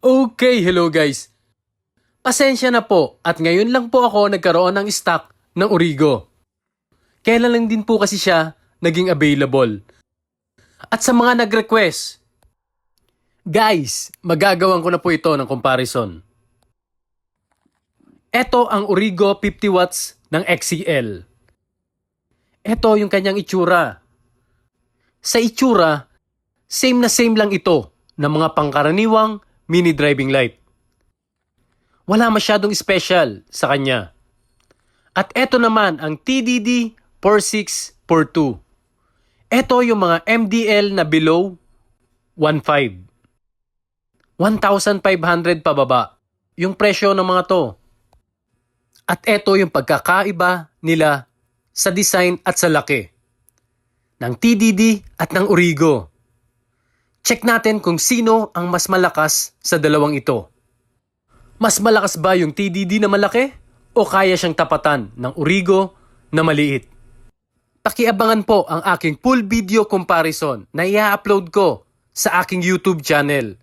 Okay, hello guys. Pasensya na po at ngayon lang po ako nagkaroon ng stock ng Origo. Kailan lang din po kasi siya naging available. At sa mga nag-request, guys, magagawan ko na po ito ng comparison. Ito ang Origo 50 watts ng XCL. Ito yung kanyang itsura. Sa itsura, same na same lang ito ng mga pangkaraniwang mini driving light. Wala masyadong special sa kanya. At ito naman ang TDD 4642. Ito yung mga MDL na below 1.5. 1,500 pababa yung presyo ng mga to. At ito yung pagkakaiba nila sa design at sa laki ng TDD at ng Origo. Check natin kung sino ang mas malakas sa dalawang ito. Mas malakas ba yung TDD na malaki o kaya siyang tapatan ng Origo na maliit? Pakiabangan po ang aking full video comparison na i-upload ko sa aking YouTube channel.